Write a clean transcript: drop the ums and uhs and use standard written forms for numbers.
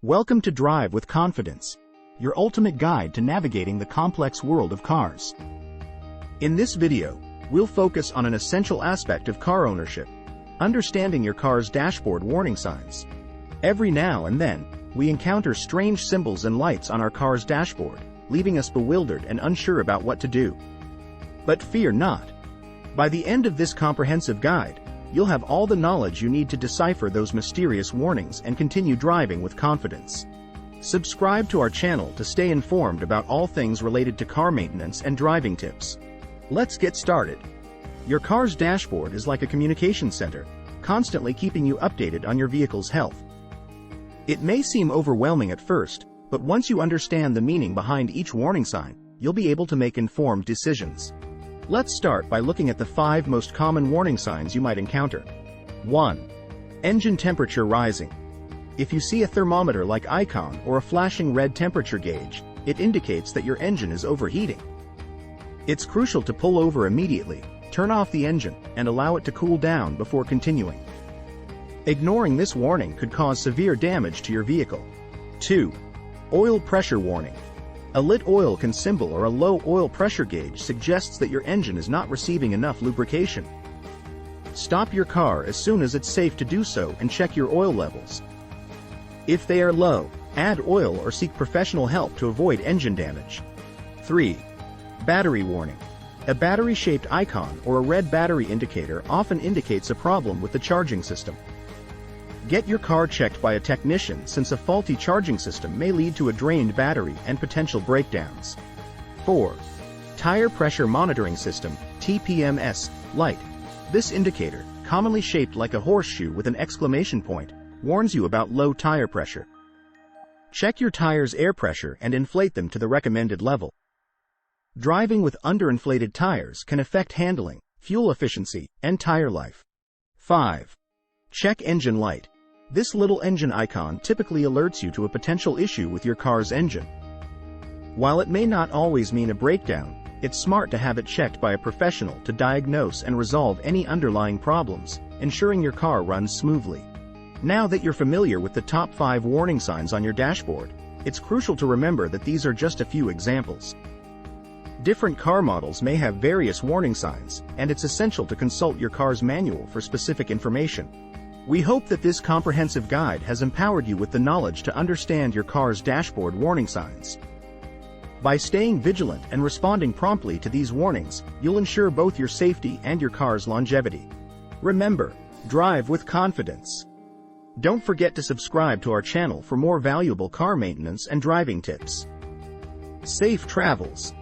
Welcome to Drive with Confidence, your ultimate guide to navigating the complex world of cars. In this video, we'll focus on an essential aspect of car ownership: understanding your car's dashboard warning signs. Every now and then, we encounter strange symbols and lights on our car's dashboard, leaving us bewildered and unsure about what to do. But fear not. By the end of this comprehensive guide, you'll have all the knowledge you need to decipher those mysterious warnings and continue driving with confidence. Subscribe to our channel to stay informed about all things related to car maintenance and driving tips. Let's get started. Your car's dashboard is like a communication center, constantly keeping you updated on your vehicle's health. It may seem overwhelming at first, but once you understand the meaning behind each warning sign, you'll be able to make informed decisions. Let's start by looking at the 5 most common warning signs you might encounter. 1. Engine temperature rising. If you see a thermometer-like icon or a flashing red temperature gauge, it indicates that your engine is overheating. It's crucial to pull over immediately, turn off the engine, and allow it to cool down before continuing. Ignoring this warning could cause severe damage to your vehicle. 2. Oil pressure warning. A lit oil can symbol or a low oil pressure gauge suggests that your engine is not receiving enough lubrication. Stop your car as soon as it's safe to do so and check your oil levels. If they are low, add oil or seek professional help to avoid engine damage. 3. Battery warning. A battery-shaped icon or a red battery indicator often indicates a problem with the charging system. Get your car checked by a technician, since a faulty charging system may lead to a drained battery and potential breakdowns. 4. Tire Pressure Monitoring System, TPMS, light. This indicator, commonly shaped like a horseshoe with an exclamation point, warns you about low tire pressure. Check your tire's air pressure and inflate them to the recommended level. Driving with underinflated tires can affect handling, fuel efficiency, and tire life. 5. Check engine light. This little engine icon typically alerts you to a potential issue with your car's engine. While it may not always mean a breakdown, it's smart to have it checked by a professional to diagnose and resolve any underlying problems, ensuring your car runs smoothly. Now that you're familiar with the top 5 warning signs on your dashboard, it's crucial to remember that these are just a few examples. Different car models may have various warning signs, and it's essential to consult your car's manual for specific information. We hope that this comprehensive guide has empowered you with the knowledge to understand your car's dashboard warning signs. By staying vigilant and responding promptly to these warnings, you'll ensure both your safety and your car's longevity. Remember, drive with confidence. Don't forget to subscribe to our channel for more valuable car maintenance and driving tips. Safe travels.